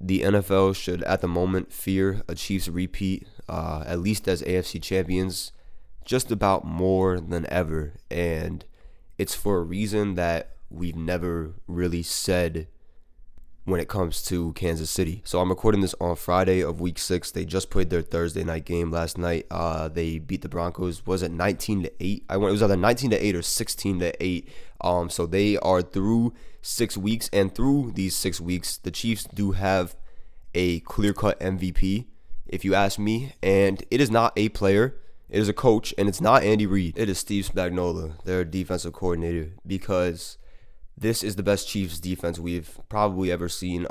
the NFL should, at the moment, fear a Chiefs repeat, at least as AFC champions, just about more than ever. And it's for a reason that we've never really said when it comes to Kansas City. So I'm recording this on Friday of week 6. They just played their Thursday night game last night. They beat the Broncos. Was it 19-8? It was either 19-8 or 16-8. So they are through 6 weeks, and through these 6 weeks, the Chiefs do have a clear-cut MVP, if you ask me. And it is not a player. It is a coach, and it's not Andy Reid. It is Steve Spagnuolo, their defensive coordinator, because this is the best Chiefs defense we've probably ever seen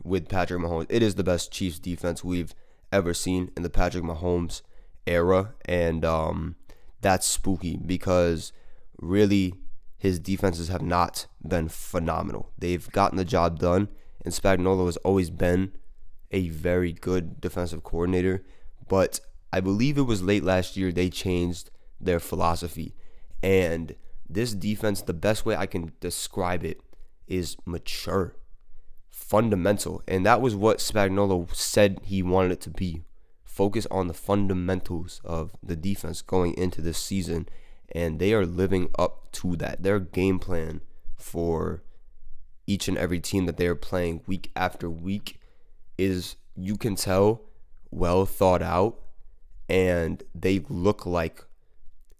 with Patrick Mahomes. It is the best Chiefs defense we've ever seen in the Patrick Mahomes era. And that's spooky because really his defenses have not been phenomenal. They've gotten the job done, and Spagnuolo has always been a very good defensive coordinator. But I believe it was late last year they changed their philosophy. And this defense, the best way I can describe it is mature, fundamental. And that was what Spagnuolo said he wanted it to be. Focus on the fundamentals of the defense going into this season. And they are living up to that. Their game plan for each and every team that they are playing week after week is, you can tell, well thought out. And they look like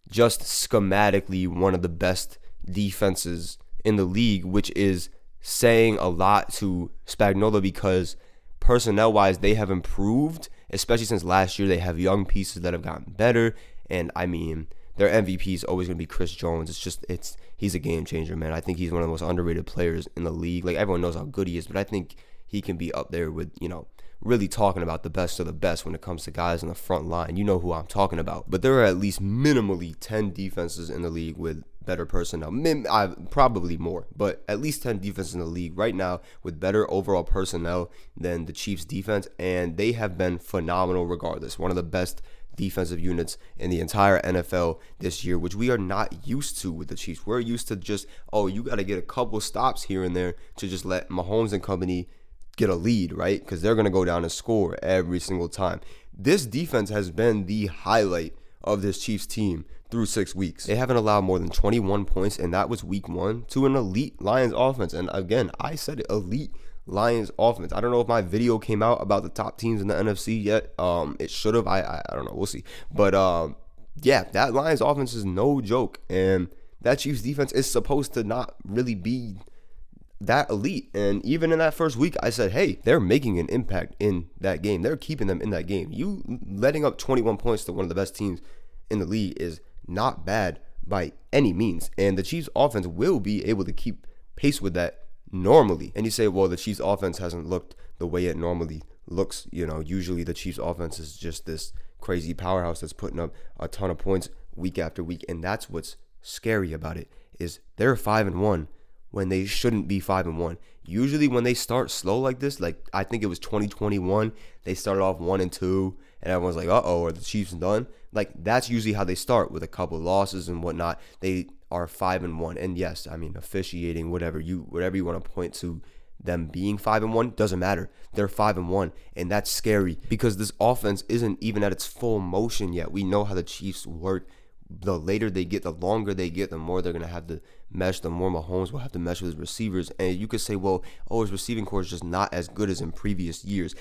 just schematically one of the best defenses in the league, which is saying a lot to Spagnuolo because personnel-wise they have improved, especially since last year. They have young pieces that have gotten better, and I mean, their MVP is always going to be Chris Jones. He's a game changer, man. I think he's one of the most underrated players in the league. Like, everyone knows how good he is, but I think he can be up there with, really talking about the best of the best when it comes to guys on the front line. You know who I'm talking about. But there are at least minimally 10 defenses in the league with better personnel. Probably more, but at least 10 defenses in the league right now with better overall personnel than the Chiefs defense, and they have been phenomenal regardless. One of the best defensive units in the entire NFL this year, which we are not used to with the Chiefs. We're used to just, you got to get a couple stops here and there to just let Mahomes and company get a lead, right? Because they're going to go down and score every single time. This defense has been the highlight of this Chiefs team through 6 weeks. They haven't allowed more than 21 points, and that was week 1 to an elite Lions offense. And again, I said it, elite Lions offense. I don't know if my video came out about the top teams in the NFC yet. It should have. I don't know. We'll see. But yeah, that Lions offense is no joke. And that Chiefs defense is supposed to not really be that elite. And even in that first week, I said, hey, they're making an impact in that game. They're keeping them in that game. You letting up 21 points to one of the best teams in the league is not bad by any means. And the Chiefs offense will be able to keep pace with that normally. And you say, well, the Chiefs offense hasn't looked the way it normally looks. Usually the Chiefs offense is just this crazy powerhouse that's putting up a ton of points week after week. And that's what's scary about it, is they're 5-1 when they shouldn't be 5-1. Usually when they start slow like this, like I think it was 2021, they started off 1-2, and everyone's like, are the Chiefs done? Like, that's usually how they start, with a couple losses and whatnot. They are 5-1. And yes, I mean, officiating, whatever you want to point to them being 5-1, doesn't matter. They're 5-1, and that's scary because this offense isn't even at its full motion yet. We know how the Chiefs work. The later they get, the longer they get, the more they're going to have to mesh, the more Mahomes will have to mesh with his receivers. And you could say, well, his receiving core is just not as good as in previous years.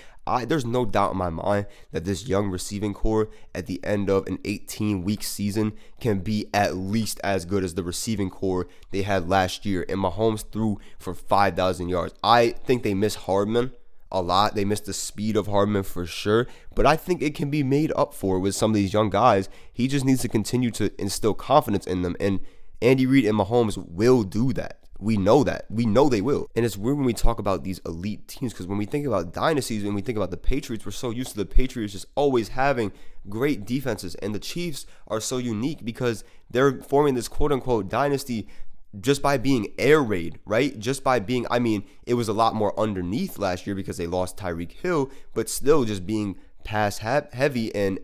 There's no doubt in my mind that this young receiving core at the end of an 18-week season can be at least as good as the receiving core they had last year. And Mahomes threw for 5,000 yards. I think they miss Hardman a lot. They missed the speed of Hardman for sure, but I think it can be made up for with some of these young guys. He just needs to continue to instill confidence in them, and Andy Reid and Mahomes will do that. We know that. We know they will. And it's weird when we talk about these elite teams, because when we think about dynasties, when we think about the Patriots, we're so used to the Patriots just always having great defenses, and the Chiefs are so unique because they're forming this quote-unquote dynasty just by being air raid, right? Just by being, it was a lot more underneath last year because they lost Tyreek Hill, but still just being pass heavy and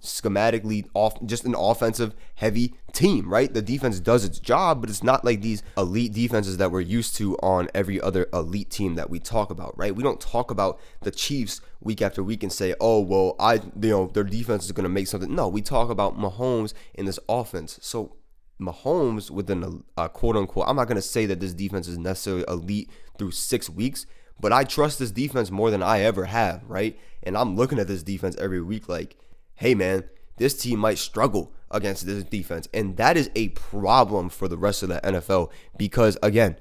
schematically just an offensive heavy team, right? The defense does its job, but it's not like these elite defenses that we're used to on every other elite team that we talk about, right? We don't talk about the Chiefs week after week and say, oh, well, their defense is going to make something. No, we talk about Mahomes and this offense. So Mahomes within a quote unquote, I'm not going to say that this defense is necessarily elite through 6 weeks, but I trust this defense more than I ever have, right? And I'm looking at this defense every week like, hey, man, this team might struggle against this defense. And that is a problem for the rest of the NFL because, again,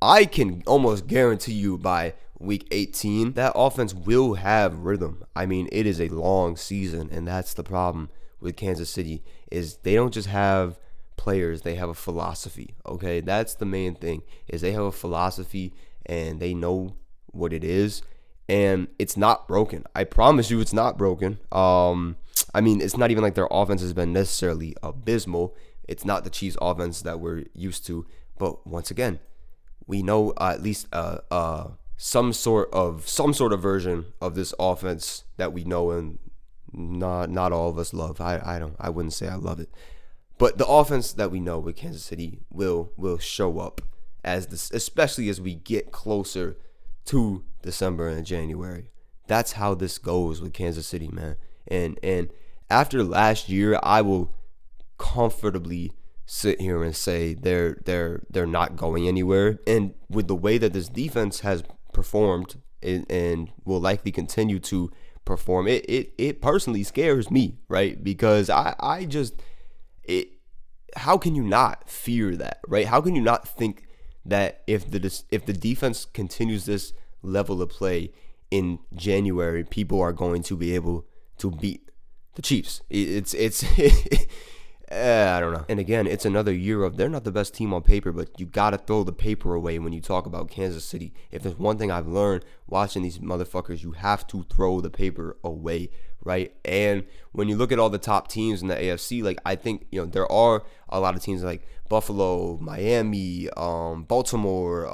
I can almost guarantee you by week 18, that offense will have rhythm. I mean, it is a long season, and that's the problem with Kansas City is they don't just have players, they have a philosophy, okay? That's the main thing is they have a philosophy and they know what it is, and it's not broken. I promise you it's not broken. I mean, it's not even like their offense has been necessarily abysmal. It's not the Chiefs offense that we're used to, but once again, we know at least some sort of version of this offense that we know and not all of us love. I wouldn't say I love it. But the offense that we know with Kansas City will show up especially as we get closer to December and January. That's how this goes with Kansas City, man. And after last year, I will comfortably sit here and say they're not going anywhere. And with the way that this defense has performed and will likely continue to perform, it personally scares me, right? Because how can you not fear that, right? How can you not think that if the defense continues this level of play in January, people are going to be able to beat the Chiefs? I don't know. And again, it's another year of they're not the best team on paper, but you got to throw the paper away when you talk about Kansas City. If there's one thing I've learned watching these motherfuckers, you have to throw the paper away, right? And when you look at all the top teams in the AFC, like I think, there are a lot of teams like Buffalo, Miami, Baltimore,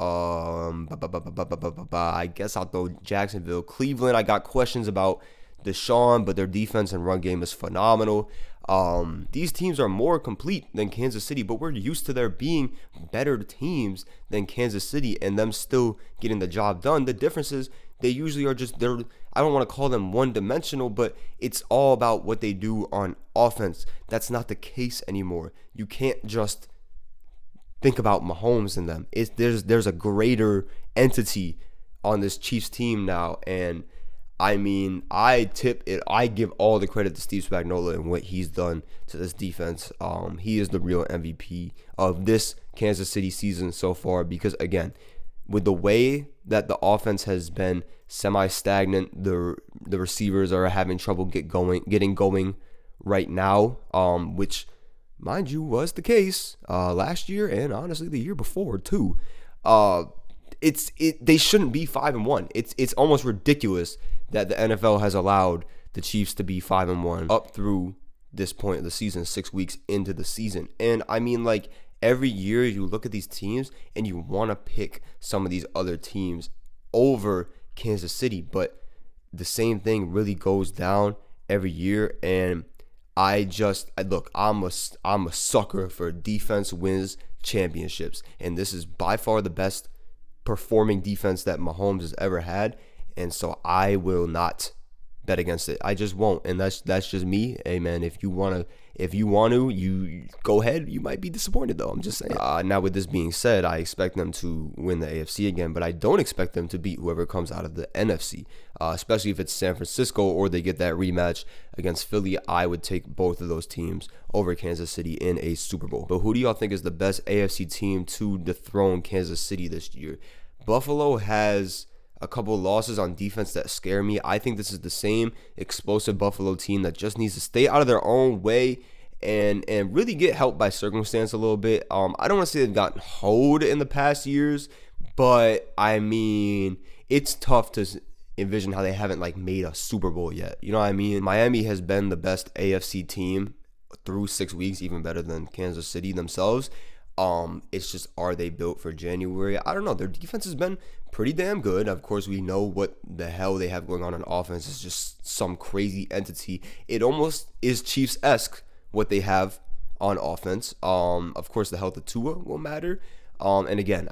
I guess I'll throw Jacksonville, Cleveland. I got questions about Deshaun, but their defense and run game is phenomenal. These teams are more complete than Kansas City, but we're used to there being better teams than Kansas City and them still getting the job done. The difference is they usually are I don't want to call them one-dimensional, but it's all about what they do on offense. That's not the case anymore. You can't just think about Mahomes and them. There's a greater entity on this Chiefs team now, and I mean, I give all the credit to Steve Spagnuolo and what he's done to this defense. He is the real MVP of this Kansas City season so far because, again, with the way that the offense has been semi-stagnant, the receivers are having trouble getting going right now, which, mind you, was the case last year and honestly the year before too. They shouldn't be 5-1. It's almost ridiculous that the NFL has allowed the Chiefs to be 5-1 up through this point of the season, 6 weeks into the season. And I mean, like, every year you look at these teams and you want to pick some of these other teams over Kansas City, but the same thing really goes down every year. And I'm a sucker for defense wins championships, and this is by far the best performing defense that Mahomes has ever had. And so I will not bet against it. I just won't. And that's just me. Hey, man, if you want to, you go ahead. You might be disappointed, though. I'm just saying. Now, with this being said, I expect them to win the AFC again, but I don't expect them to beat whoever comes out of the NFC, especially if it's San Francisco or they get that rematch against Philly. I would take both of those teams over Kansas City in a Super Bowl. But who do y'all think is the best AFC team to dethrone Kansas City this year? Buffalo has a couple of losses on defense that scare me. I think this is the same explosive Buffalo team that just needs to stay out of their own way and really get helped by circumstance a little bit. I don't want to say they've gotten hoed in the past years, but I mean, it's tough to envision how they haven't made a Super Bowl yet. You know what I mean? Miami has been the best AFC team through 6 weeks, even better than Kansas City themselves. It's just, are they built for January? I don't know. Their defense has been pretty damn good. Of course, we know what the hell they have going on offense. It's just some crazy entity. It almost is Chiefs-esque what they have on offense. Of course, the health of Tua will matter. And again,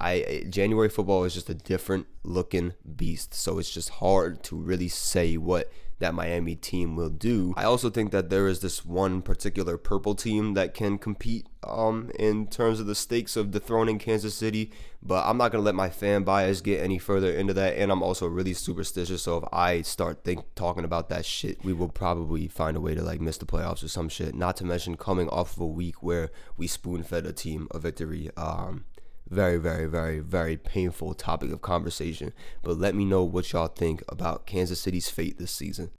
January football is just a different looking beast. So it's just hard to really say what that Miami team will do. I also think that there is this one particular purple team that can compete in terms of the stakes of dethroning Kansas City, but I'm not going to let my fan bias get any further into that, and I'm also really superstitious, so if I start talking about that shit, we will probably find a way to like miss the playoffs or some shit, not to mention coming off of a week where we spoon-fed a team a victory. Very, very, very, very painful topic of conversation. But let me know what y'all think about Kansas City's fate this season.